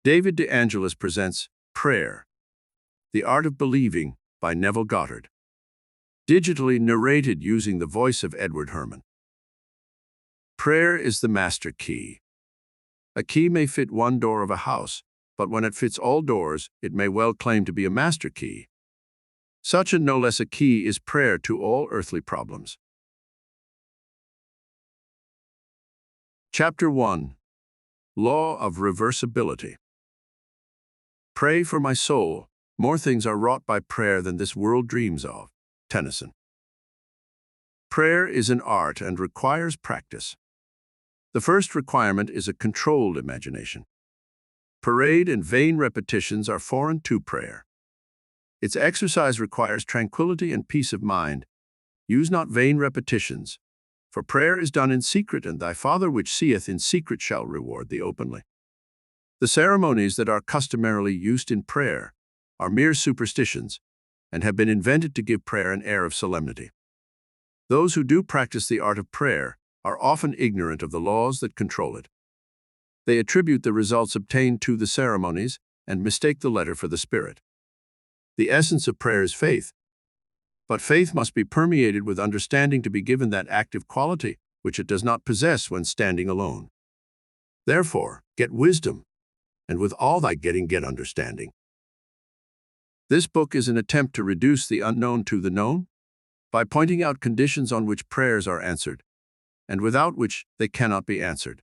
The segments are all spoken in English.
David De Angelis presents Prayer, The Art of Believing by Neville Goddard. Digitally narrated using the voice of Edward Herman. Prayer is the master key. A key may fit one door of a house, but when it fits all doors, it may well claim to be a master key. Such and no less a key is prayer to all earthly problems. Chapter 1. Law of Reversibility. Pray for my soul. More things are wrought by prayer than this world dreams of. Tennyson. Prayer is an art and requires practice. The first requirement is a controlled imagination. Parade and vain repetitions are foreign to prayer. Its exercise requires tranquility and peace of mind. Use not vain repetitions, for prayer is done in secret, and thy Father which seeth in secret shall reward thee openly. The ceremonies that are customarily used in prayer are mere superstitions and have been invented to give prayer an air of solemnity. Those who do practice the art of prayer are often ignorant of the laws that control it. They attribute the results obtained to the ceremonies and mistake the letter for the spirit. The essence of prayer is faith, but faith must be permeated with understanding to be given that active quality which it does not possess when standing alone. Therefore, get wisdom, and with all thy getting get understanding. This book is an attempt to reduce the unknown to the known by pointing out conditions on which prayers are answered, and without which they cannot be answered.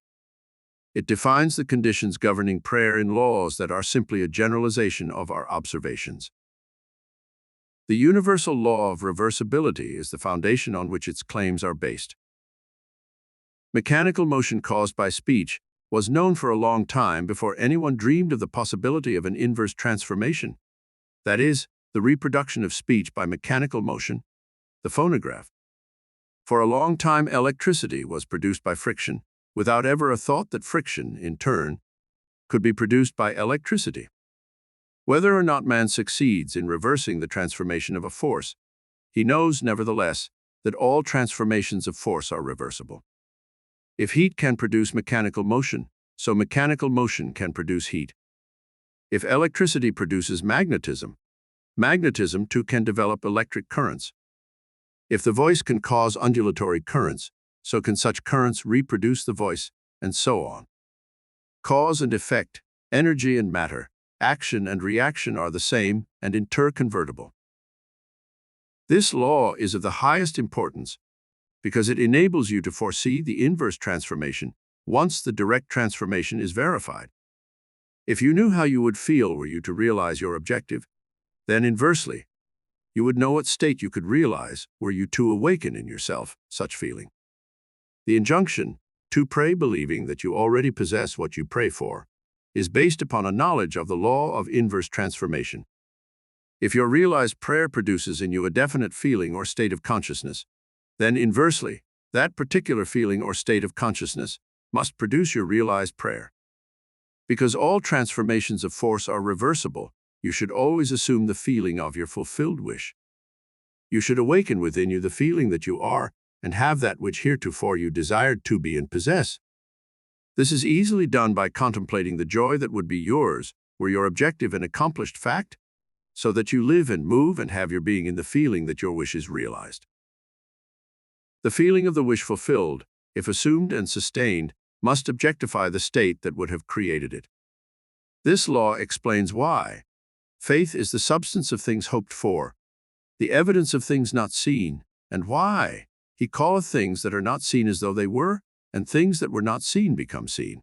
It defines the conditions governing prayer in laws that are simply a generalization of our observations. The universal law of reversibility is the foundation on which its claims are based. Mechanical motion caused by speech was known for a long time before anyone dreamed of the possibility of an inverse transformation, that is, the reproduction of speech by mechanical motion, the phonograph. For a long time, electricity was produced by friction, without ever a thought that friction, in turn, could be produced by electricity. Whether or not man succeeds in reversing the transformation of a force, he knows, nevertheless, that all transformations of force are reversible. If heat can produce mechanical motion, so mechanical motion can produce heat. If electricity produces magnetism, magnetism too can develop electric currents. If the voice can cause undulatory currents, so can such currents reproduce the voice, and so on. Cause and effect, energy and matter, action and reaction are the same and interconvertible. This law is of the highest importance because it enables you to foresee the inverse transformation once the direct transformation is verified. If you knew how you would feel were you to realize your objective, then inversely, you would know what state you could realize were you to awaken in yourself such feeling. The injunction, to pray believing that you already possess what you pray for, is based upon a knowledge of the law of inverse transformation. If your realized prayer produces in you a definite feeling or state of consciousness, then inversely, that particular feeling or state of consciousness must produce your realized prayer. Because all transformations of force are reversible, you should always assume the feeling of your fulfilled wish. You should awaken within you the feeling that you are and have that which heretofore you desired to be and possess. This is easily done by contemplating the joy that would be yours were your objective an accomplished fact, so that you live and move and have your being in the feeling that your wish is realized. The feeling of the wish fulfilled, if assumed and sustained, must objectify the state that would have created it. This law explains why faith is the substance of things hoped for, the evidence of things not seen, and why he calleth things that are not seen as though they were, and things that were not seen become seen.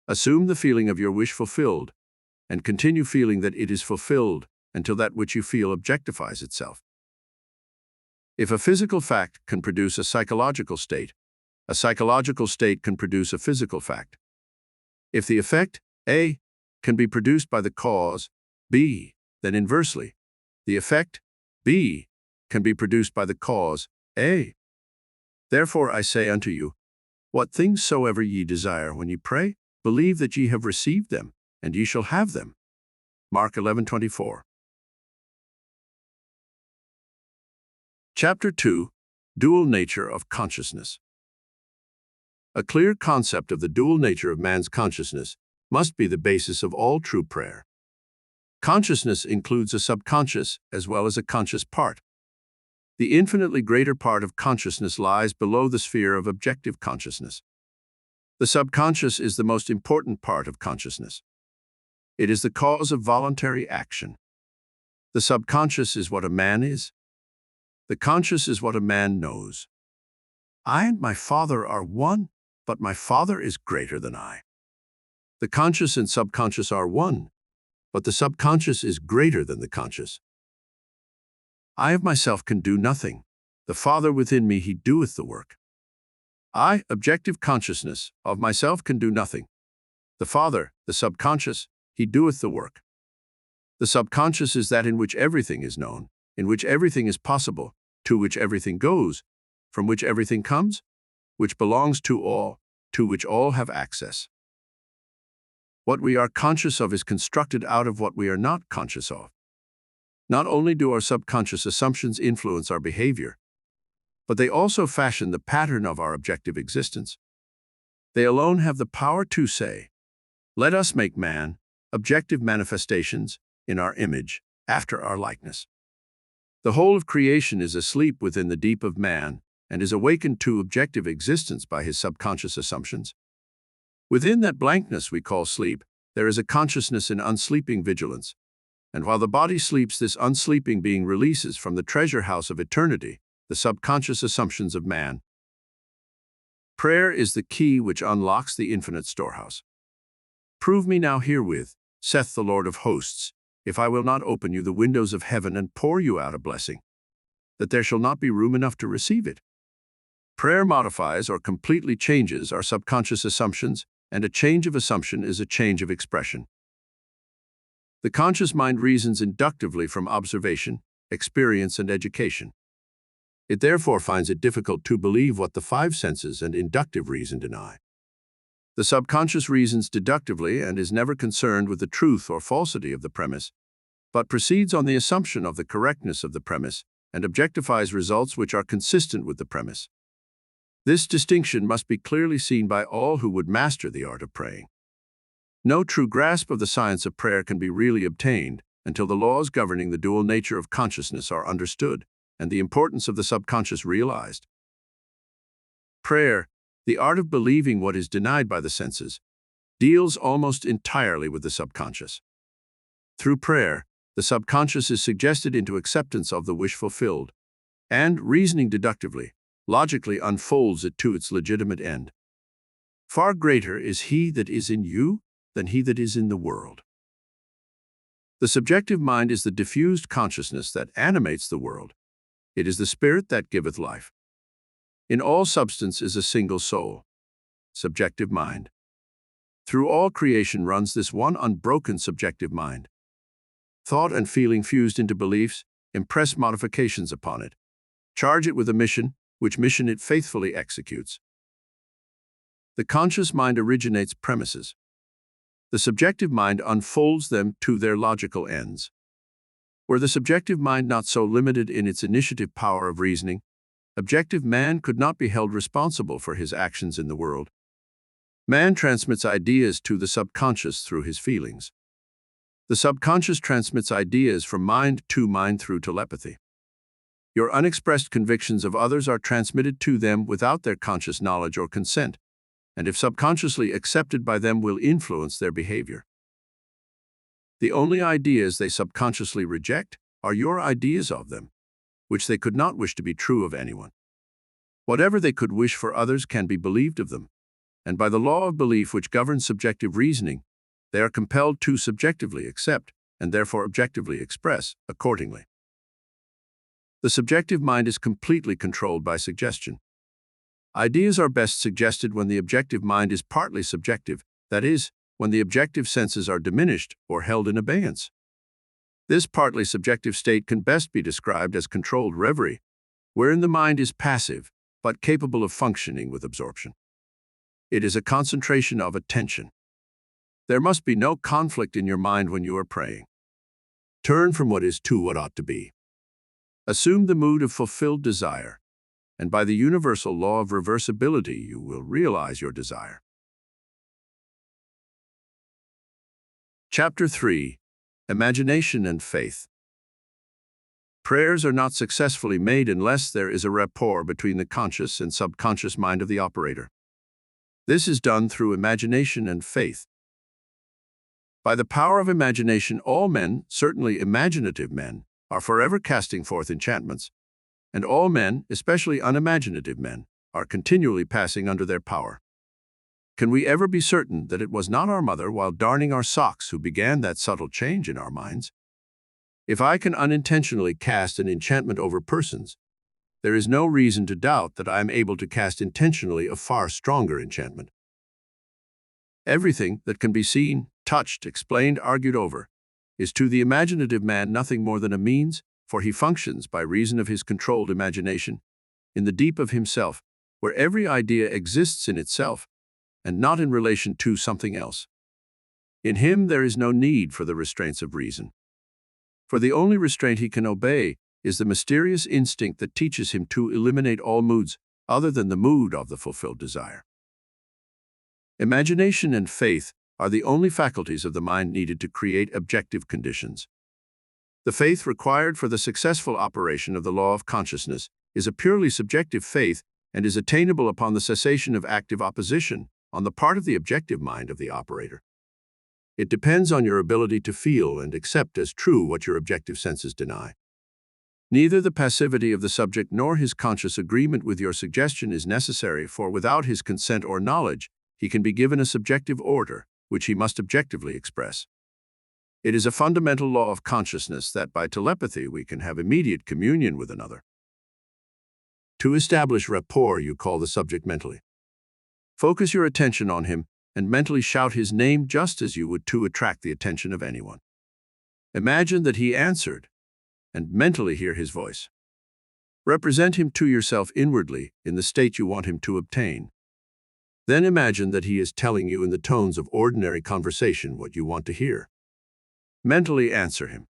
Assume the feeling of your wish fulfilled, and continue feeling that it is fulfilled until that which you feel objectifies itself. If a physical fact can produce a psychological state can produce a physical fact. If the effect, A, can be produced by the cause, B, then inversely, the effect, B, can be produced by the cause, A. Therefore I say unto you, what things soever ye desire when ye pray, believe that ye have received them, and ye shall have them. Mark 11:24. Chapter 2. Dual Nature of Consciousness. A clear concept of the dual nature of man's consciousness must be the basis of all true prayer. Consciousness includes a subconscious as well as a conscious part. The infinitely greater part of consciousness lies below the sphere of objective consciousness. The subconscious is the most important part of consciousness. It is the cause of voluntary action. The subconscious is what a man is. The conscious is what a man knows. I and my Father are one, but my Father is greater than I. The conscious and subconscious are one, but the subconscious is greater than the conscious. I of myself can do nothing. The Father within me, he doeth the work. I, objective consciousness, of myself can do nothing. The Father, the subconscious, he doeth the work. The subconscious is that in which everything is known, in which everything is possible, to which everything goes, from which everything comes, which belongs to all, to which all have access. What we are conscious of is constructed out of what we are not conscious of. Not only do our subconscious assumptions influence our behavior, but they also fashion the pattern of our objective existence. They alone have the power to say, "Let us make man, objective manifestations, in our image, after our likeness." The whole of creation is asleep within the deep of man and is awakened to objective existence by his subconscious assumptions. Within that blankness we call sleep, there is a consciousness in unsleeping vigilance, and while the body sleeps, this unsleeping being releases from the treasure house of eternity the subconscious assumptions of man. Prayer is the key which unlocks the infinite storehouse. Prove me now herewith, saith the Lord of hosts, if I will not open you the windows of heaven and pour you out a blessing, that there shall not be room enough to receive it. Prayer modifies or completely changes our subconscious assumptions, and a change of assumption is a change of expression. The conscious mind reasons inductively from observation, experience, and education. It therefore finds it difficult to believe what the five senses and inductive reason deny. The subconscious reasons deductively and is never concerned with the truth or falsity of the premise, but proceeds on the assumption of the correctness of the premise and objectifies results which are consistent with the premise. This distinction must be clearly seen by all who would master the art of praying. No true grasp of the science of prayer can be really obtained until the laws governing the dual nature of consciousness are understood and the importance of the subconscious realized. Prayer, the art of believing what is denied by the senses, deals almost entirely with the subconscious. Through prayer, the subconscious is suggested into acceptance of the wish fulfilled, and, reasoning deductively, logically unfolds it to its legitimate end. Far greater is he that is in you than he that is in the world. The subjective mind is the diffused consciousness that animates the world. It is the spirit that giveth life. In all substance is a single soul, subjective mind. Through all creation runs this one unbroken subjective mind. Thought and feeling fused into beliefs impress modifications upon it, charge it with a mission, which mission it faithfully executes. The conscious mind originates premises. The subjective mind unfolds them to their logical ends. Were the subjective mind not so limited in its initiative power of reasoning, objective man could not be held responsible for his actions in the world. Man transmits ideas to the subconscious through his feelings. The subconscious transmits ideas from mind to mind through telepathy. Your unexpressed convictions of others are transmitted to them without their conscious knowledge or consent, and if subconsciously accepted by them will influence their behavior. The only ideas they subconsciously reject are your ideas of them, which they could not wish to be true of anyone. Whatever they could wish for others can be believed of them, and by the law of belief which governs subjective reasoning, they are compelled to subjectively accept, and therefore objectively express, accordingly. The subjective mind is completely controlled by suggestion. Ideas are best suggested when the objective mind is partly subjective, that is, when the objective senses are diminished or held in abeyance. This partly subjective state can best be described as controlled reverie, wherein the mind is passive, but capable of functioning with absorption. It is a concentration of attention. There must be no conflict in your mind when you are praying. Turn from what is to what ought to be. Assume the mood of fulfilled desire, and by the universal law of reversibility you will realize your desire. Chapter 3. Imagination and Faith. Prayers are not successfully made unless there is a rapport between the conscious and subconscious mind of the operator. This is done through imagination and faith. By the power of imagination, all men, certainly imaginative men, are forever casting forth enchantments, and all men, especially unimaginative men, are continually passing under their power. Can we ever be certain that it was not our mother while darning our socks who began that subtle change in our minds? If I can unintentionally cast an enchantment over persons, there is no reason to doubt that I am able to cast intentionally a far stronger enchantment. Everything that can be seen, touched, explained, argued over, is to the imaginative man nothing more than a means, for he functions by reason of his controlled imagination, in the deep of himself, where every idea exists in itself, and not in relation to something else. In him there is no need for the restraints of reason. For the only restraint he can obey is the mysterious instinct that teaches him to eliminate all moods other than the mood of the fulfilled desire. Imagination and faith are the only faculties of the mind needed to create objective conditions. The faith required for the successful operation of the law of consciousness is a purely subjective faith and is attainable upon the cessation of active opposition on the part of the objective mind of the operator. It depends on your ability to feel and accept as true what your objective senses deny. Neither the passivity of the subject nor his conscious agreement with your suggestion is necessary, for without his consent or knowledge, he can be given a subjective order, which he must objectively express. It is a fundamental law of consciousness that by telepathy we can have immediate communion with another. To establish rapport, you call the subject mentally. Focus your attention on him and mentally shout his name just as you would to attract the attention of anyone. Imagine that he answered, and mentally hear his voice. Represent him to yourself inwardly in the state you want him to obtain. Then imagine that he is telling you in the tones of ordinary conversation what you want to hear. Mentally answer him.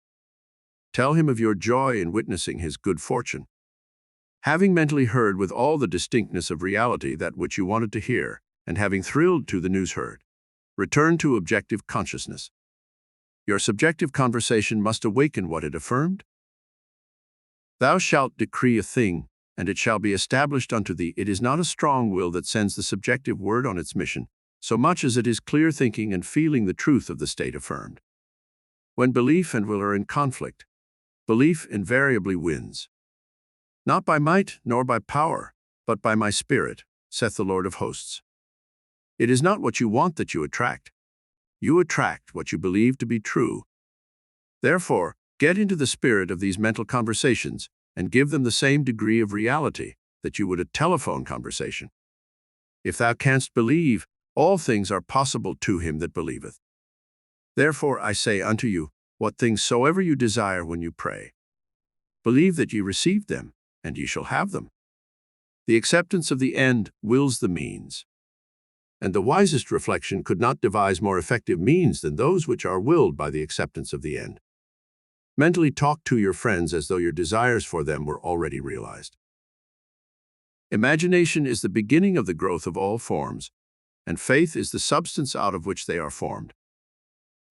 Tell him of your joy in witnessing his good fortune. Having mentally heard with all the distinctness of reality that which you wanted to hear, and having thrilled to the news heard, return to objective consciousness. Your subjective conversation must awaken what it affirmed. Thou shalt decree a thing, and it shall be established unto thee. It is not a strong will that sends the subjective word on its mission, so much as it is clear thinking and feeling the truth of the state affirmed. When belief and will are in conflict, belief invariably wins. Not by might nor by power, but by my spirit, saith the Lord of hosts. It is not what you want that you attract. You attract what you believe to be true. Therefore, get into the spirit of these mental conversations and give them the same degree of reality that you would a telephone conversation. If thou canst believe, all things are possible to him that believeth. Therefore I say unto you, what things soever you desire when you pray, believe that ye received them, and ye shall have them. The acceptance of the end wills the means. And the wisest reflection could not devise more effective means than those which are willed by the acceptance of the end. Mentally talk to your friends as though your desires for them were already realized. Imagination is the beginning of the growth of all forms, and faith is the substance out of which they are formed.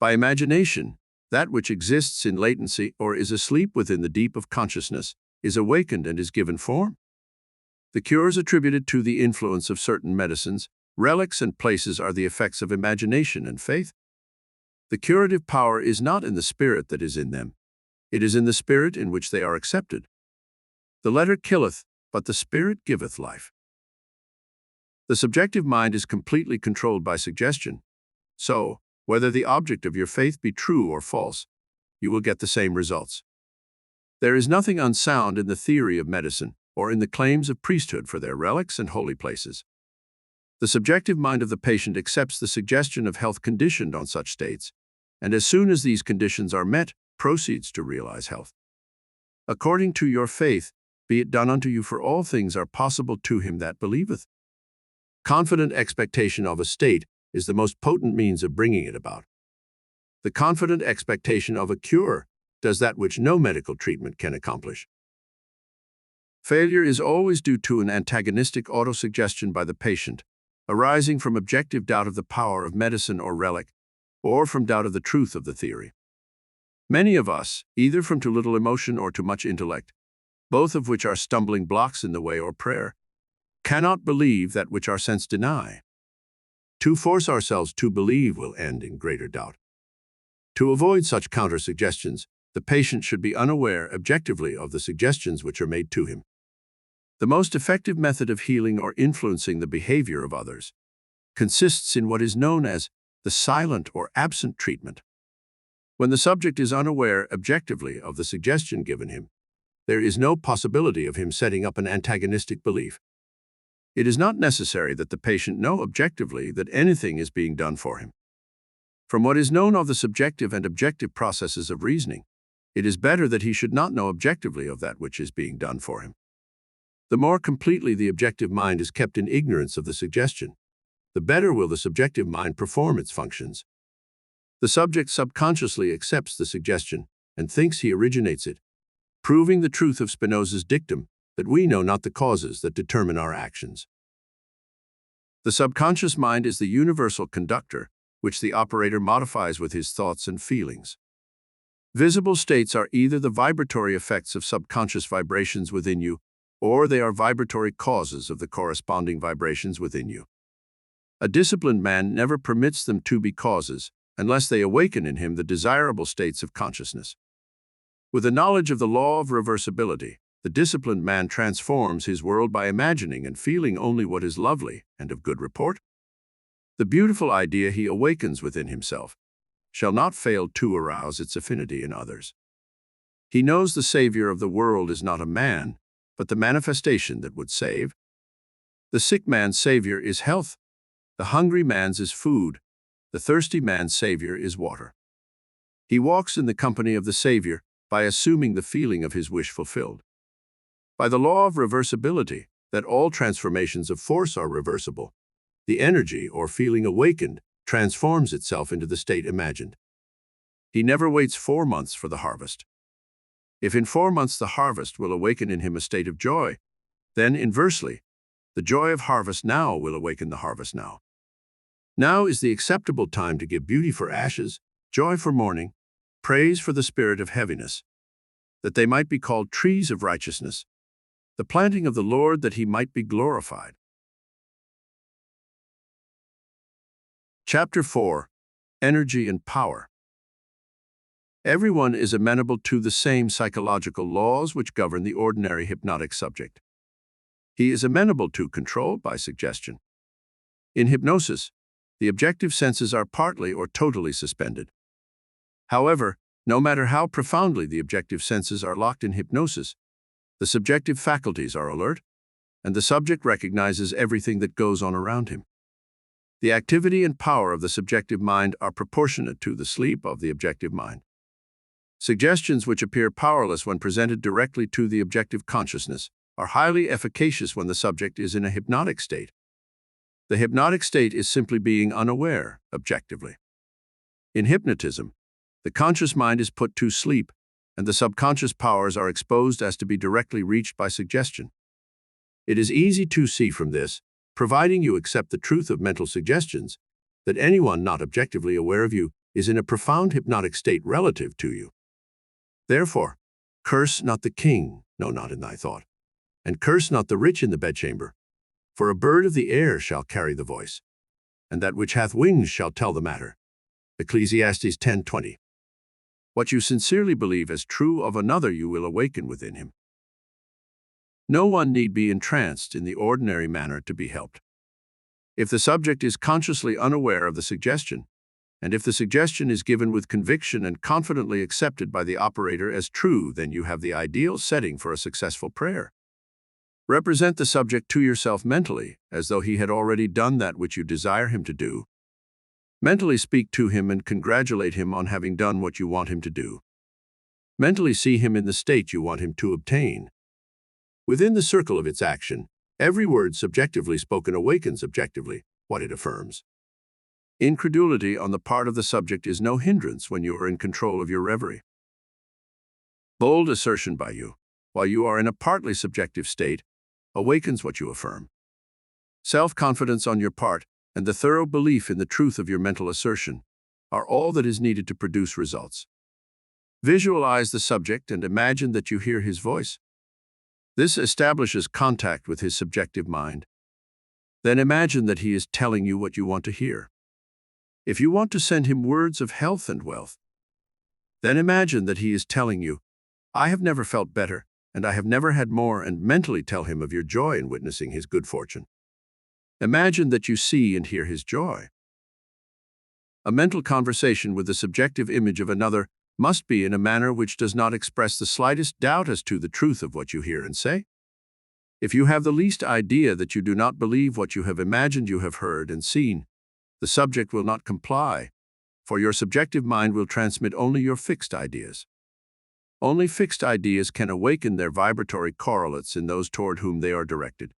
By imagination, that which exists in latency or is asleep within the deep of consciousness is awakened and is given form. The cures attributed to the influence of certain medicines, relics, and places are the effects of imagination and faith. The curative power is not in the spirit that is in them. It is in the spirit in which they are accepted. The letter killeth, but the spirit giveth life. The subjective mind is completely controlled by suggestion. So, whether the object of your faith be true or false, you will get the same results. There is nothing unsound in the theory of medicine or in the claims of priesthood for their relics and holy places. The subjective mind of the patient accepts the suggestion of health conditioned on such states, and as soon as these conditions are met, proceeds to realize health. According to your faith, be it done unto you, for all things are possible to him that believeth. Confident expectation of a state is the most potent means of bringing it about. The confident expectation of a cure does that which no medical treatment can accomplish. Failure is always due to an antagonistic autosuggestion by the patient, arising from objective doubt of the power of medicine or relic, or from doubt of the truth of the theory. Many of us, either from too little emotion or too much intellect, both of which are stumbling blocks in the way or prayer, cannot believe that which our sense deny. To force ourselves to believe will end in greater doubt. To avoid such counter-suggestions, the patient should be unaware objectively of the suggestions which are made to him. The most effective method of healing or influencing the behavior of others consists in what is known as the silent or absent treatment. When the subject is unaware objectively of the suggestion given him, there is no possibility of him setting up an antagonistic belief. It is not necessary that the patient know objectively that anything is being done for him. From what is known of the subjective and objective processes of reasoning, it is better that he should not know objectively of that which is being done for him. The more completely the objective mind is kept in ignorance of the suggestion, the better will the subjective mind perform its functions. The subject subconsciously accepts the suggestion and thinks he originates it, proving the truth of Spinoza's dictum that we know not the causes that determine our actions. The subconscious mind is the universal conductor, which the operator modifies with his thoughts and feelings. Visible states are either the vibratory effects of subconscious vibrations within you, or they are vibratory causes of the corresponding vibrations within you. A disciplined man never permits them to be causes, unless they awaken in him the desirable states of consciousness. With a knowledge of the law of reversibility, the disciplined man transforms his world by imagining and feeling only what is lovely and of good report. The beautiful idea he awakens within himself shall not fail to arouse its affinity in others. He knows the Savior of the world is not a man, but the manifestation that would save. The sick man's Savior is health, the hungry man's is food, the thirsty man's Savior is water. He walks in the company of the Savior by assuming the feeling of his wish fulfilled. By the law of reversibility, that all transformations of force are reversible, the energy or feeling awakened transforms itself into the state imagined. He never waits 4 months for the harvest. If in 4 months the harvest will awaken in him a state of joy, then inversely, the joy of harvest now will awaken the harvest now. Now is the acceptable time to give beauty for ashes, joy for mourning, praise for the spirit of heaviness, that they might be called trees of righteousness, the planting of the Lord that he might be glorified. Chapter 4. Energy and Power. Everyone is amenable to the same psychological laws which govern the ordinary hypnotic subject. He is amenable to control by suggestion. In hypnosis, the objective senses are partly or totally suspended. However, no matter how profoundly the objective senses are locked in hypnosis, the subjective faculties are alert, and the subject recognizes everything that goes on around him. The activity and power of the subjective mind are proportionate to the sleep of the objective mind. Suggestions which appear powerless when presented directly to the objective consciousness are highly efficacious when the subject is in a hypnotic state. The hypnotic state is simply being unaware, objectively. In hypnotism, the conscious mind is put to sleep, and the subconscious powers are exposed as to be directly reached by suggestion. It is easy to see from this, providing you accept the truth of mental suggestions, that anyone not objectively aware of you is in a profound hypnotic state relative to you. Therefore, curse not the king, no, not in thy thought, and curse not the rich in the bedchamber, for a bird of the air shall carry the voice, and that which hath wings shall tell the matter. Ecclesiastes 10:20. What you sincerely believe as true of another you will awaken within him. No one need be entranced in the ordinary manner to be helped. If the subject is consciously unaware of the suggestion, and if the suggestion is given with conviction and confidently accepted by the operator as true, then you have the ideal setting for a successful prayer. Represent the subject to yourself mentally, as though he had already done that which you desire him to do. Mentally speak to him and congratulate him on having done what you want him to do. Mentally see him in the state you want him to obtain. Within the circle of its action, every word subjectively spoken awakens objectively what it affirms. Incredulity on the part of the subject is no hindrance when you are in control of your reverie. Bold assertion by you, while you are in a partly subjective state, awakens what you affirm. Self-confidence on your part, and the thorough belief in the truth of your mental assertion, are all that is needed to produce results. Visualize the subject and imagine that you hear his voice. This establishes contact with his subjective mind. Then imagine that he is telling you what you want to hear. If you want to send him words of health and wealth, then imagine that he is telling you, "I have never felt better, and I have never had more," and mentally tell him of your joy in witnessing his good fortune. Imagine that you see and hear his joy. A mental conversation with the subjective image of another must be in a manner which does not express the slightest doubt as to the truth of what you hear and say. If you have the least idea that you do not believe what you have imagined you have heard and seen, the subject will not comply, for your subjective mind will transmit only your fixed ideas. Only fixed ideas can awaken their vibratory correlates in those toward whom they are directed.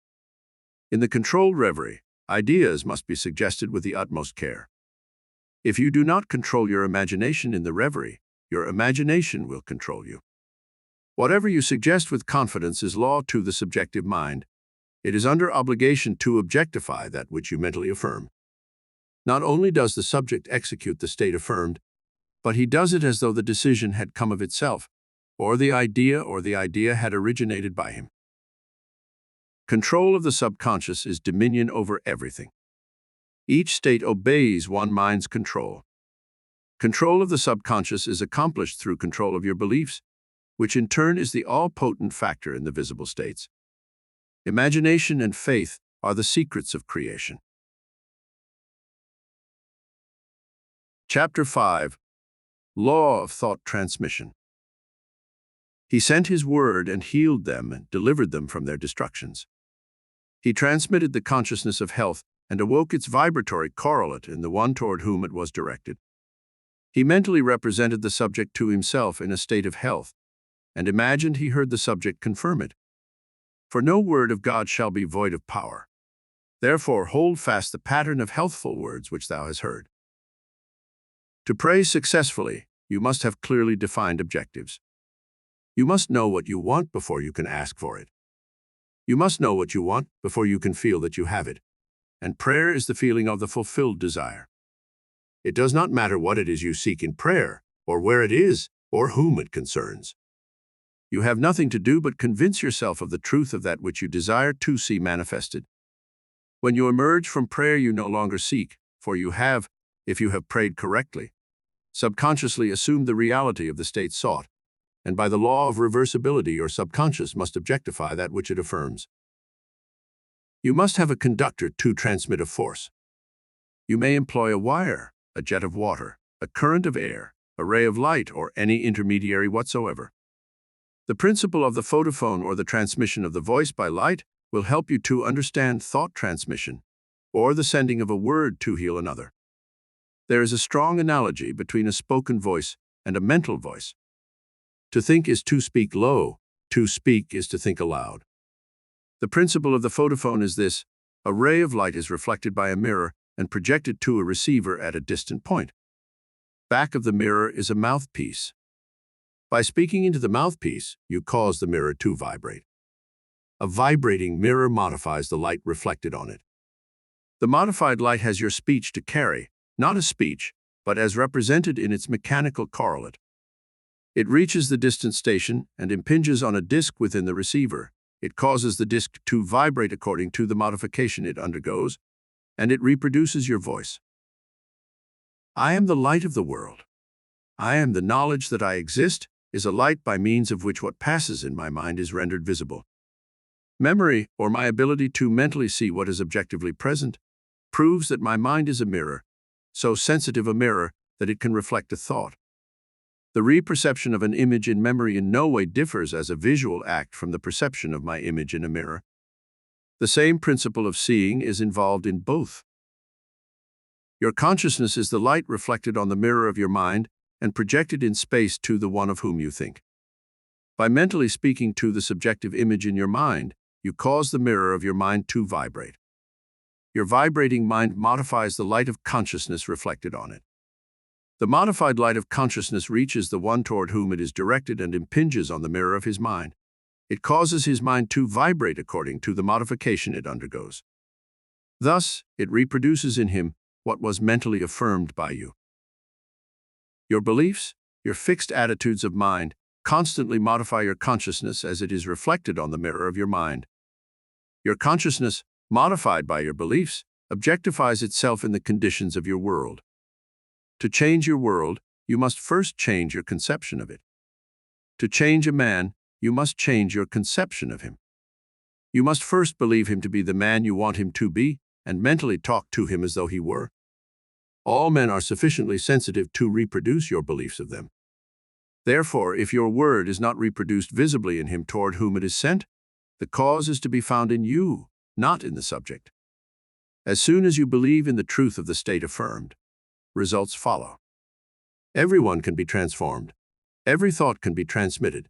In the controlled reverie, ideas must be suggested with the utmost care. If you do not control your imagination in the reverie, your imagination will control you. Whatever you suggest with confidence is law to the subjective mind. It is under obligation to objectify that which you mentally affirm. Not only does the subject execute the state affirmed, but he does it as though the decision had come of itself, or the idea had originated by him. Control of the subconscious is dominion over everything. Each state obeys one mind's control. Control of the subconscious is accomplished through control of your beliefs, which in turn is the all-potent factor in the visible states. Imagination and faith are the secrets of creation. Chapter 5. Law of Thought Transmission. He sent his word and healed them and delivered them from their destructions. He transmitted the consciousness of health and awoke its vibratory correlate in the one toward whom it was directed. He mentally represented the subject to himself in a state of health, and imagined he heard the subject confirm it. For no word of God shall be void of power. Therefore hold fast the pattern of healthful words which thou hast heard. To pray successfully, you must have clearly defined objectives. You must know what you want before you can ask for it. You must know what you want before you can feel that you have it. And prayer is the feeling of the fulfilled desire. It does not matter what it is you seek in prayer, or where it is, or whom it concerns. You have nothing to do but convince yourself of the truth of that which you desire to see manifested. When you emerge from prayer, you no longer seek, for you have, if you have prayed correctly, subconsciously assumed the reality of the state sought, and by the law of reversibility your subconscious must objectify that which it affirms. You must have a conductor to transmit a force. You may employ a wire, a jet of water, a current of air, a ray of light, or any intermediary whatsoever. The principle of the photophone or the transmission of the voice by light will help you to understand thought transmission, or the sending of a word to heal another. There is a strong analogy between a spoken voice and a mental voice. To think is to speak low, to speak is to think aloud. The principle of the photophone is this: a ray of light is reflected by a mirror and projected to a receiver at a distant point. Back of the mirror is a mouthpiece. By speaking into the mouthpiece, you cause the mirror to vibrate. A vibrating mirror modifies the light reflected on it. The modified light has your speech to carry, not as speech, but as represented in its mechanical correlate. It reaches the distant station and impinges on a disc within the receiver. It causes the disc to vibrate according to the modification it undergoes, and it reproduces your voice. I am the light of the world. I am the knowledge that I exist is a light by means of which what passes in my mind is rendered visible. Memory, or my ability to mentally see what is objectively present, proves that my mind is a mirror, so sensitive a mirror that it can reflect a thought. The reperception of an image in memory in no way differs as a visual act from the perception of my image in a mirror. The same principle of seeing is involved in both. Your consciousness is the light reflected on the mirror of your mind and projected in space to the one of whom you think. By mentally speaking to the subjective image in your mind, you cause the mirror of your mind to vibrate. Your vibrating mind modifies the light of consciousness reflected on it. The modified light of consciousness reaches the one toward whom it is directed and impinges on the mirror of his mind. It causes his mind to vibrate according to the modification it undergoes. Thus, it reproduces in him what was mentally affirmed by you. Your beliefs, your fixed attitudes of mind, constantly modify your consciousness as it is reflected on the mirror of your mind. Your consciousness, modified by your beliefs, objectifies itself in the conditions of your world. To change your world, you must first change your conception of it. To change a man, you must change your conception of him. You must first believe him to be the man you want him to be, and mentally talk to him as though he were. All men are sufficiently sensitive to reproduce your beliefs of them. Therefore, if your word is not reproduced visibly in him toward whom it is sent, the cause is to be found in you, not in the subject. As soon as you believe in the truth of the state affirmed, results follow. Everyone can be transformed. Every thought can be transmitted.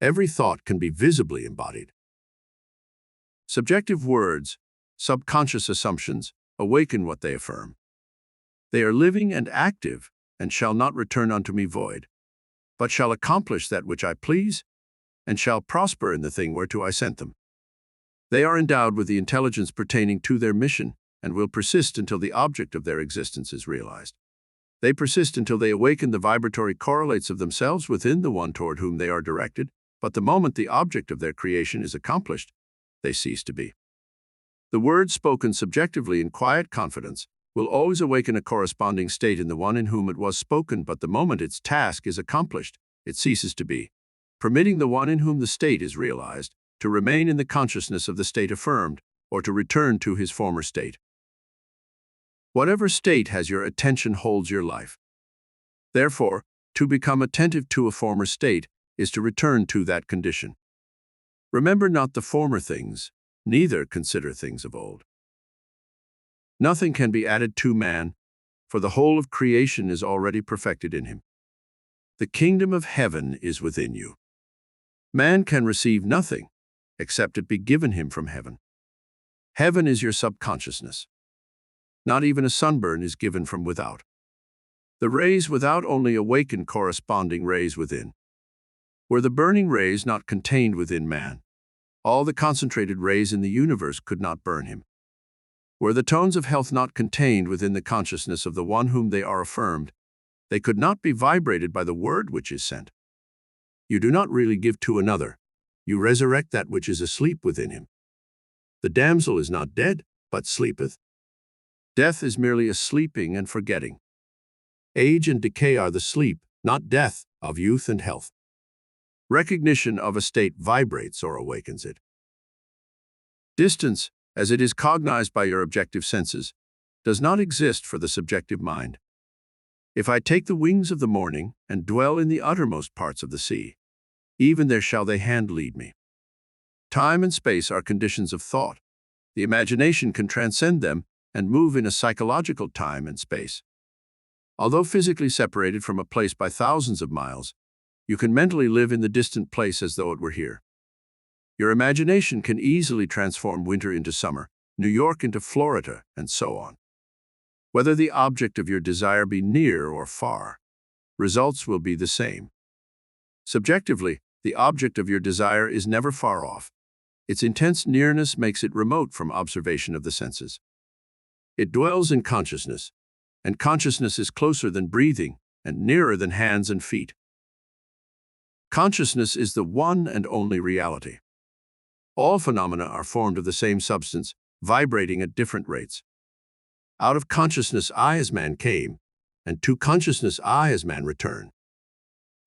Every thought can be visibly embodied. Subjective words, subconscious assumptions, awaken what they affirm. They are living and active, and shall not return unto me void, but shall accomplish that which I please, and shall prosper in the thing whereto I sent them. They are endowed with the intelligence pertaining to their mission, and will persist until the object of their existence is realized. They persist until they awaken the vibratory correlates of themselves within the one toward whom they are directed, but the moment the object of their creation is accomplished, they cease to be. The word spoken subjectively in quiet confidence will always awaken a corresponding state in the one in whom it was spoken, but the moment its task is accomplished, it ceases to be, permitting the one in whom the state is realized to remain in the consciousness of the state affirmed, or to return to his former state. Whatever state has your attention holds your life. Therefore, to become attentive to a former state is to return to that condition. Remember not the former things, neither consider things of old. Nothing can be added to man, for the whole of creation is already perfected in him. The kingdom of heaven is within you. Man can receive nothing, except it be given him from heaven. Heaven is your subconsciousness. Not even a sunburn is given from without. The rays without only awaken corresponding rays within. Were the burning rays not contained within man, all the concentrated rays in the universe could not burn him. Were the tones of health not contained within the consciousness of the one whom they are affirmed, they could not be vibrated by the word which is sent. You do not really give to another. You resurrect that which is asleep within him. The damsel is not dead, but sleepeth. Death is merely a sleeping and forgetting. Age and decay are the sleep, not death, of youth and health. Recognition of a state vibrates or awakens it. Distance, as it is cognized by your objective senses, does not exist for the subjective mind. If I take the wings of the morning and dwell in the uttermost parts of the sea, even there shall they hand lead me. Time and space are conditions of thought. The imagination can transcend them and move in a psychological time and space. Although physically separated from a place by thousands of miles, you can mentally live in the distant place as though it were here. Your imagination can easily transform winter into summer, New York into Florida, and so on. Whether the object of your desire be near or far, results will be the same. Subjectively, the object of your desire is never far off. Its intense nearness makes it remote from observation of the senses. It dwells in consciousness, and consciousness is closer than breathing and nearer than hands and feet. Consciousness is the one and only reality. All phenomena are formed of the same substance, vibrating at different rates. Out of consciousness I as man came, and to consciousness I as man return.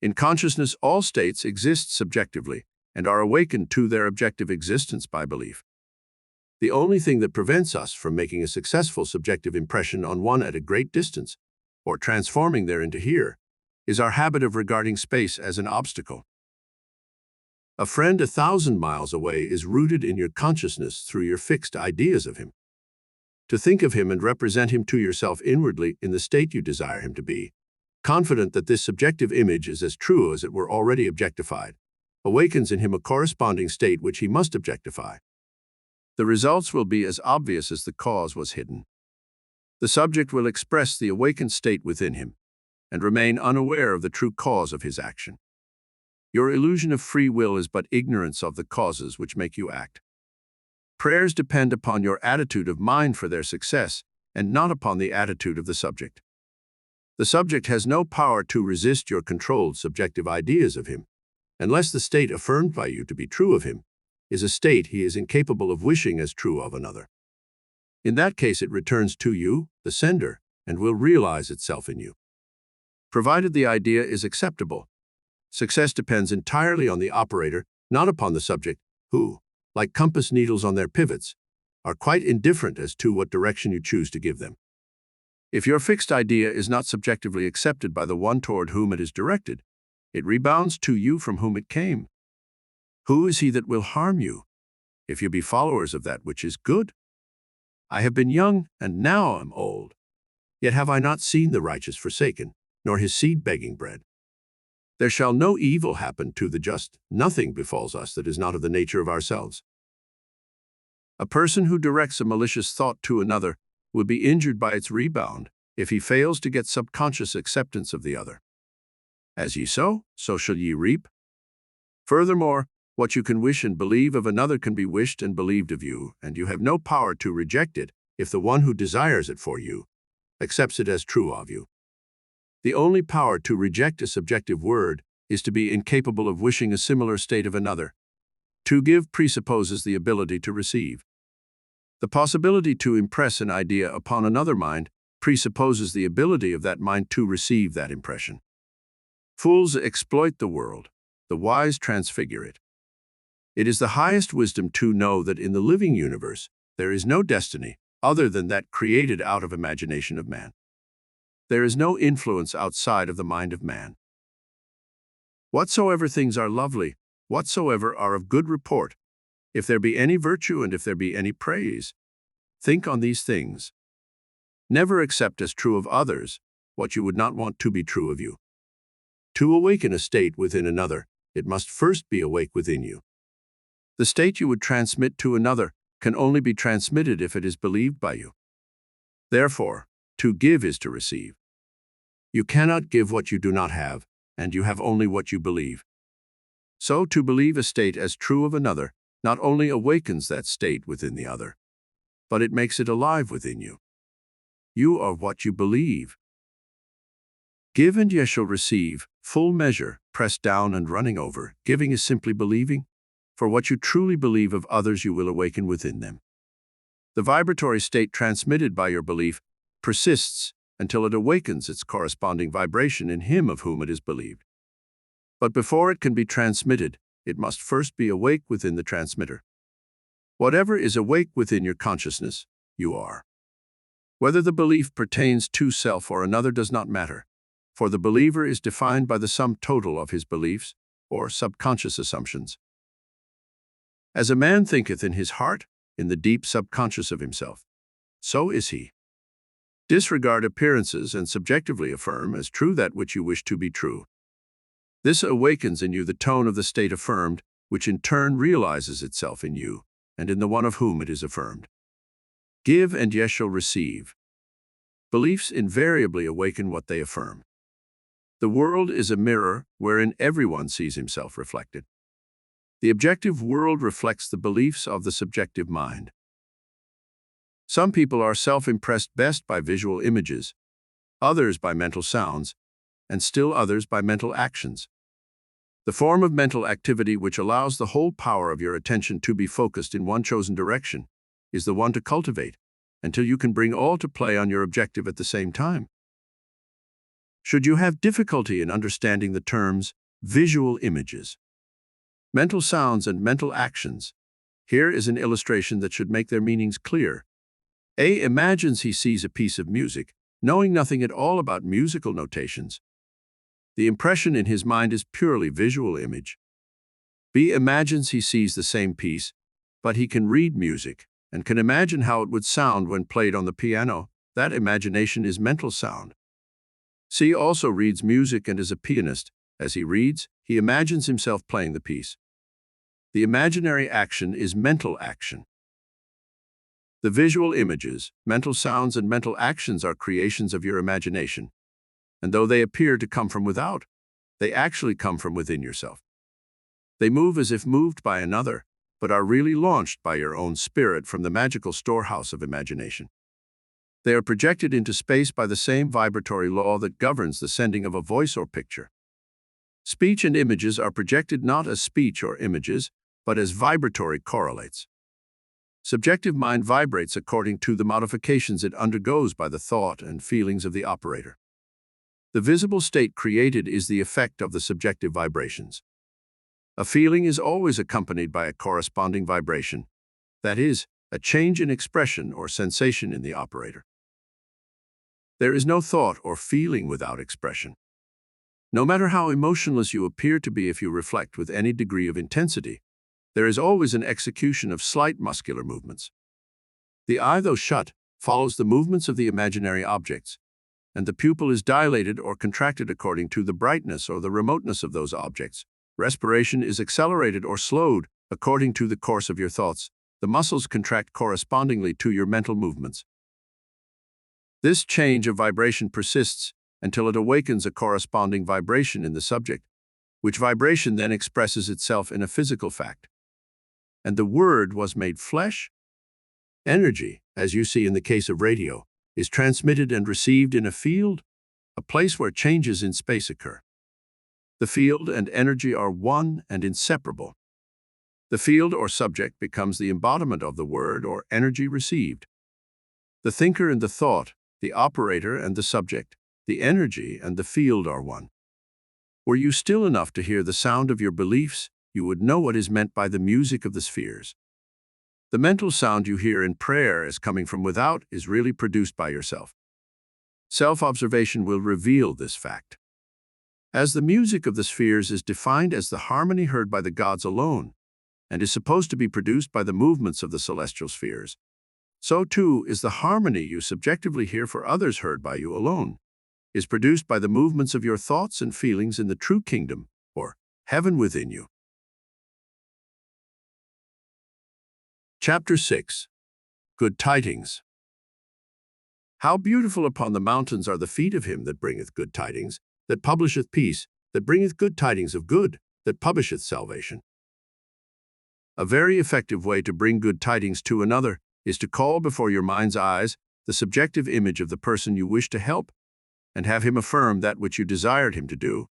In consciousness all states exist subjectively and are awakened to their objective existence by belief. The only thing that prevents us from making a successful subjective impression on one at a great distance, or transforming there into here, is our habit of regarding space as an obstacle. A friend 1,000 miles away is rooted in your consciousness through your fixed ideas of him. To think of him and represent him to yourself inwardly in the state you desire him to be, confident that this subjective image is as true as it were already objectified, awakens in him a corresponding state which he must objectify. The results will be as obvious as the cause was hidden. The subject will express the awakened state within him and remain unaware of the true cause of his action. Your illusion of free will is but ignorance of the causes which make you act. Prayers depend upon your attitude of mind for their success and not upon the attitude of the subject. The subject has no power to resist your controlled subjective ideas of him, unless the state affirmed by you to be true of him is a state he is incapable of wishing as true of another. In that case, it returns to you, the sender, and will realize itself in you. Provided the idea is acceptable, success depends entirely on the operator, not upon the subject, who, like compass needles on their pivots, are quite indifferent as to what direction you choose to give them. If your fixed idea is not subjectively accepted by the one toward whom it is directed, it rebounds to you from whom it came. Who is he that will harm you, if you be followers of that which is good? I have been young, and now am old. Yet have I not seen the righteous forsaken, nor his seed begging bread. There shall no evil happen to the just, nothing befalls us that is not of the nature of ourselves. A person who directs a malicious thought to another will be injured by its rebound if he fails to get subconscious acceptance of the other. As ye sow, so shall ye reap. Furthermore, what you can wish and believe of another can be wished and believed of you, and you have no power to reject it if the one who desires it for you accepts it as true of you. The only power to reject a subjective word is to be incapable of wishing a similar state of another. To give presupposes the ability to receive. The possibility to impress an idea upon another mind presupposes the ability of that mind to receive that impression. Fools exploit the world, the wise transfigure it. It is the highest wisdom to know that in the living universe there is no destiny other than that created out of imagination of man. There is no influence outside of the mind of man. Whatsoever things are lovely, whatsoever are of good report, if there be any virtue and if there be any praise, think on these things. Never accept as true of others what you would not want to be true of you. To awaken a state within another, it must first be awake within you. The state you would transmit to another can only be transmitted if it is believed by you. Therefore, to give is to receive. You cannot give what you do not have, and you have only what you believe. So, to believe a state as true of another not only awakens that state within the other, but it makes it alive within you. You are what you believe. Give and ye shall receive, full measure, pressed down and running over. Giving is simply believing. For what you truly believe of others you will awaken within them. The vibratory state transmitted by your belief persists until it awakens its corresponding vibration in him of whom it is believed. But before it can be transmitted, it must first be awake within the transmitter. Whatever is awake within your consciousness, you are. Whether the belief pertains to self or another does not matter, for the believer is defined by the sum total of his beliefs, or subconscious assumptions. As a man thinketh in his heart, in the deep subconscious of himself, so is he. Disregard appearances and subjectively affirm as true that which you wish to be true. This awakens in you the tone of the state affirmed, which in turn realizes itself in you, and in the one of whom it is affirmed. Give and ye shall receive. Beliefs invariably awaken what they affirm. The world is a mirror wherein everyone sees himself reflected. The objective world reflects the beliefs of the subjective mind. Some people are self-impressed best by visual images, others by mental sounds, and still others by mental actions. The form of mental activity which allows the whole power of your attention to be focused in one chosen direction is the one to cultivate, until you can bring all to play on your objective at the same time. Should you have difficulty in understanding the terms visual images, mental sounds, and mental actions, here is an illustration that should make their meanings clear. A imagines he sees a piece of music, knowing nothing at all about musical notations. The impression in his mind is purely visual image. B imagines he sees the same piece, but he can read music and can imagine how it would sound when played on the piano. That imagination is mental sound. C also reads music and is a pianist. As he reads, he imagines himself playing the piece. The imaginary action is mental action. The visual images, mental sounds, and mental actions are creations of your imagination, and though they appear to come from without, they actually come from within yourself. They move as if moved by another, but are really launched by your own spirit from the magical storehouse of imagination. They are projected into space by the same vibratory law that governs the sending of a voice or picture. Speech and images are projected not as speech or images, but as vibratory correlates. Subjective mind vibrates according to the modifications it undergoes by the thought and feelings of the operator. The visible state created is the effect of the subjective vibrations. A feeling is always accompanied by a corresponding vibration, that is, a change in expression or sensation in the operator. There is no thought or feeling without expression. No matter how emotionless you appear to be if you reflect with any degree of intensity, there is always an execution of slight muscular movements. The eye, though shut, follows the movements of the imaginary objects, and the pupil is dilated or contracted according to the brightness or the remoteness of those objects. Respiration is accelerated or slowed according to the course of your thoughts. The muscles contract correspondingly to your mental movements. This change of vibration persists until it awakens a corresponding vibration in the subject, which vibration then expresses itself in a physical fact. And the Word was made flesh? Energy, as you see in the case of radio, is transmitted and received in a field, a place where changes in space occur. The field and energy are one and inseparable. The field or subject becomes the embodiment of the word or energy received. The thinker and the thought, the operator and the subject, the energy and the field are one. Were you still enough to hear the sound of your beliefs, you would know what is meant by the music of the spheres. The mental sound you hear in prayer as coming from without is really produced by yourself. Self-observation will reveal this fact. As the music of the spheres is defined as the harmony heard by the gods alone, and is supposed to be produced by the movements of the celestial spheres, so too is the harmony you subjectively hear for others heard by you alone, is produced by the movements of your thoughts and feelings in the true kingdom, or heaven within you. Chapter 6. Good Tidings. How beautiful upon the mountains are the feet of him that bringeth good tidings, that publisheth peace, that bringeth good tidings of good, that publisheth salvation. A very effective way to bring good tidings to another is to call before your mind's eyes the subjective image of the person you wish to help, and have him affirm that which you desired him to do.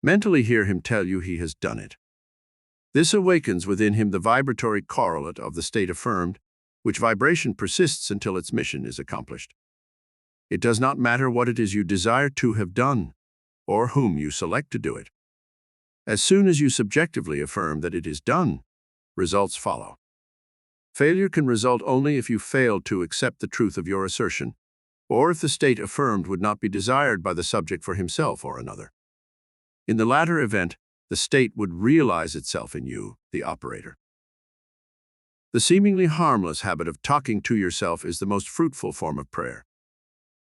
Mentally hear him tell you he has done it. This awakens within him the vibratory correlate of the state affirmed, which vibration persists until its mission is accomplished. It does not matter what it is you desire to have done, or whom you select to do it. As soon as you subjectively affirm that it is done, results follow. Failure can result only if you fail to accept the truth of your assertion, or if the state affirmed would not be desired by the subject for himself or another. In the latter event, the state would realize itself in you, the operator. The seemingly harmless habit of talking to yourself is the most fruitful form of prayer.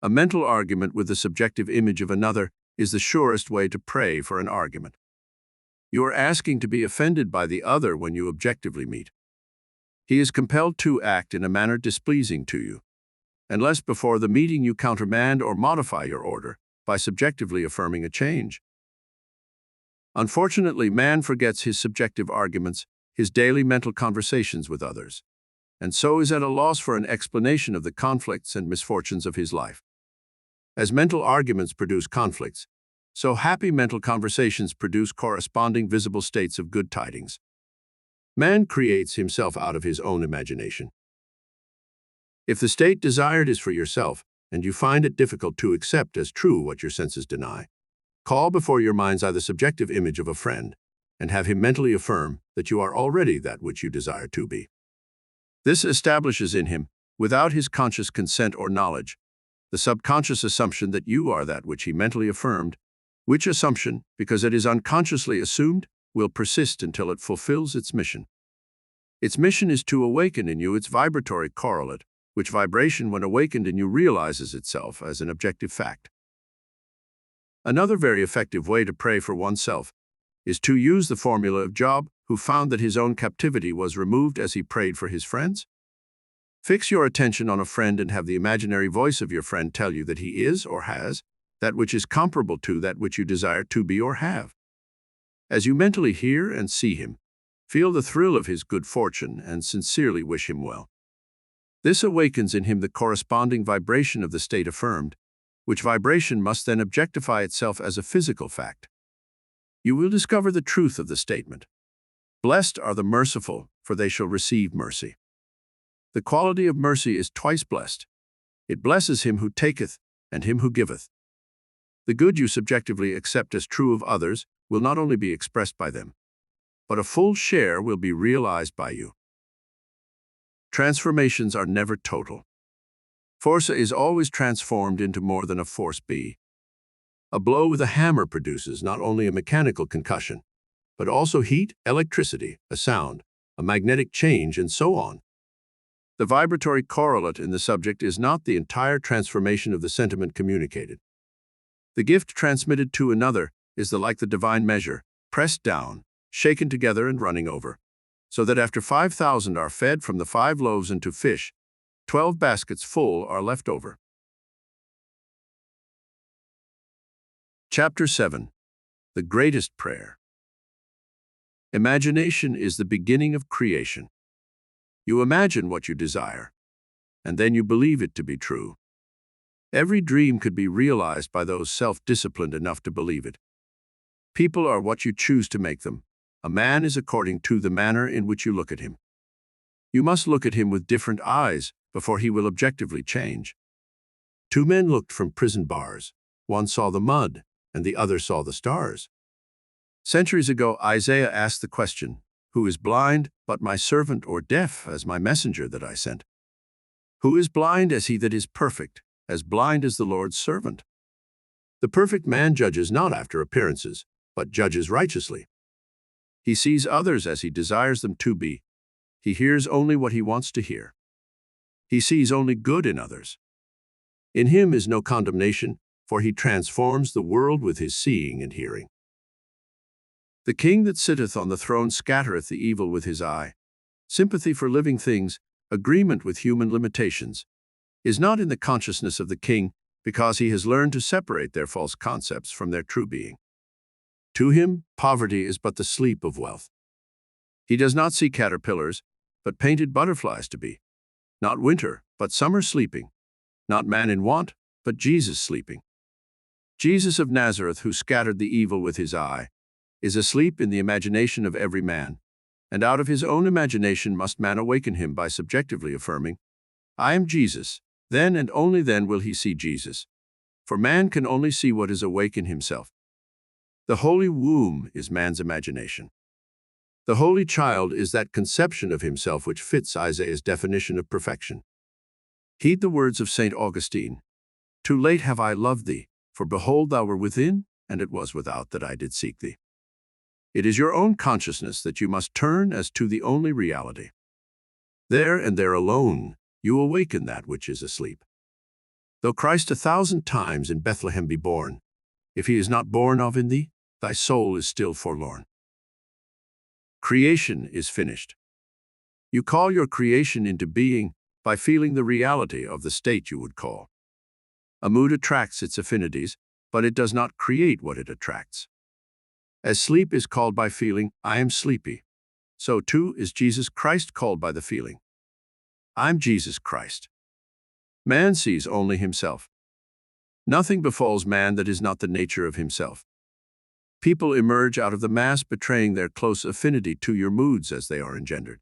A mental argument with the subjective image of another is the surest way to pray for an argument. You are asking to be offended by the other when you objectively meet. He is compelled to act in a manner displeasing to you, unless before the meeting you countermand or modify your order by subjectively affirming a change. Unfortunately, man forgets his subjective arguments, his daily mental conversations with others, and so is at a loss for an explanation of the conflicts and misfortunes of his life. As mental arguments produce conflicts, so happy mental conversations produce corresponding visible states of good tidings. Man creates himself out of his own imagination. If the state desired is for yourself, and you find it difficult to accept as true what your senses deny, call before your mind's eye the subjective image of a friend, and have him mentally affirm that you are already that which you desire to be. This establishes in him, without his conscious consent or knowledge, the subconscious assumption that you are that which he mentally affirmed, which assumption, because it is unconsciously assumed, will persist until it fulfills its mission. Its mission is to awaken in you its vibratory correlate, which vibration, when awakened in you, realizes itself as an objective fact. Another very effective way to pray for oneself is to use the formula of Job, who found that his own captivity was removed as he prayed for his friends. Fix your attention on a friend and have the imaginary voice of your friend tell you that he is or has that which is comparable to that which you desire to be or have. As you mentally hear and see him, feel the thrill of his good fortune and sincerely wish him well. This awakens in him the corresponding vibration of the state affirmed, which vibration must then objectify itself as a physical fact. You will discover the truth of the statement. Blessed are the merciful, for they shall receive mercy. The quality of mercy is twice blessed. It blesses him who taketh and him who giveth. The good you subjectively accept as true of others will not only be expressed by them, but a full share will be realized by you. Transformations are never total. Force is always transformed into more than a force be. A blow with a hammer produces not only a mechanical concussion, but also heat, electricity, a sound, a magnetic change, and so on. The vibratory correlate in the subject is not the entire transformation of the sentiment communicated. The gift transmitted to another is like the divine measure, pressed down, shaken together and running over, so that after 5,000 are fed from the 5 loaves and 2 fish, 12 baskets full are left over. Chapter 7. The Greatest Prayer. Imagination is the beginning of creation. You imagine what you desire, and then you believe it to be true. Every dream could be realized by those self-disciplined enough to believe it. People are what you choose to make them. A man is according to the manner in which you look at him. You must look at him with different eyes before he will objectively change. 2 men looked from prison bars. One saw the mud, and the other saw the stars. Centuries ago, Isaiah asked the question, "Who is blind but my servant, or deaf as my messenger that I sent? Who is blind as he that is perfect, as blind as the Lord's servant?" The perfect man judges not after appearances, but judges righteously. He sees others as he desires them to be. He hears only what he wants to hear. He sees only good in others. In him is no condemnation, for he transforms the world with his seeing and hearing. The king that sitteth on the throne scattereth the evil with his eye. Sympathy for living things, agreement with human limitations, is not in the consciousness of the king, because he has learned to separate their false concepts from their true being. To him, poverty is but the sleep of wealth. He does not see caterpillars, but painted butterflies to be. Not winter, but summer sleeping. Not man in want, but Jesus sleeping. Jesus of Nazareth, who scattered the evil with his eye, is asleep in the imagination of every man, and out of his own imagination must man awaken him by subjectively affirming, "I am Jesus." Then and only then will he see Jesus, for man can only see what is awake in himself. The holy womb is man's imagination. The holy child is that conception of himself which fits Isaiah's definition of perfection. Heed the words of St. Augustine, "Too late have I loved thee, for behold thou were within, and it was without that I did seek thee." It is your own consciousness that you must turn as to the only reality. There and there alone, you awaken that which is asleep. Though Christ 1,000 times in Bethlehem be born, if he is not born of in thee, thy soul is still forlorn. Creation is finished. You call your creation into being by feeling the reality of the state you would call. A mood attracts its affinities, but it does not create what it attracts. As sleep is called by feeling, "I am sleepy," so too is Jesus Christ called by the feeling, "I'm Jesus Christ." Man sees only himself. Nothing befalls man that is not the nature of himself. People emerge out of the mass betraying their close affinity to your moods as they are engendered.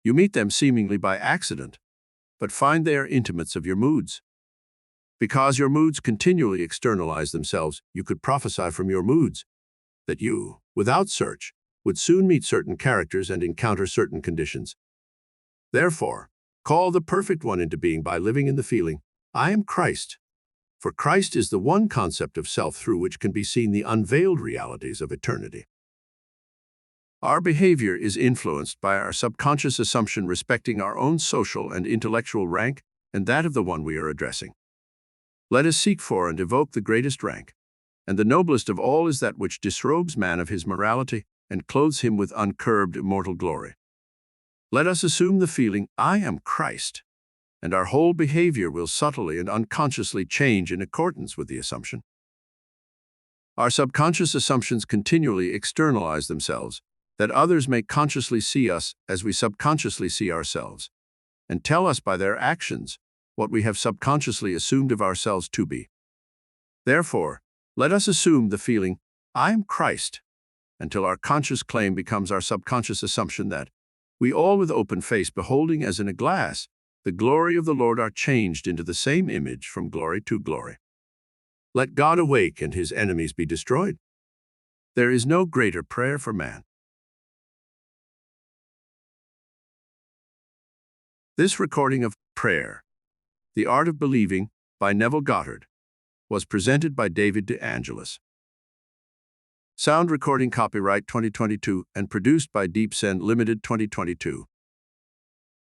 You meet them seemingly by accident, but find they are intimates of your moods. Because your moods continually externalize themselves, you could prophesy from your moods that you, without search, would soon meet certain characters and encounter certain conditions. Therefore, call the perfect one into being by living in the feeling, "I am Christ." For Christ is the one concept of self through which can be seen the unveiled realities of eternity. Our behavior is influenced by our subconscious assumption respecting our own social and intellectual rank and that of the one we are addressing. Let us seek for and evoke the greatest rank, and the noblest of all is that which disrobes man of his morality and clothes him with uncurbed immortal glory. Let us assume the feeling, "I am Christ," and our whole behavior will subtly and unconsciously change in accordance with the assumption. Our subconscious assumptions continually externalize themselves, that others may consciously see us as we subconsciously see ourselves. and tell us by their actions what we have subconsciously assumed of ourselves to be. Therefore, let us assume the feeling, "I am Christ," until our conscious claim becomes our subconscious assumption that we all with open face beholding as in a glass the glory of the Lord are changed into the same image from glory to glory. Let God awake and his enemies be destroyed. There is no greater prayer for man. This recording of Prayer, The Art of Believing by Neville Goddard was presented by David De Angelis. Sound recording copyright 2022 and produced by Deep Send Limited 2022.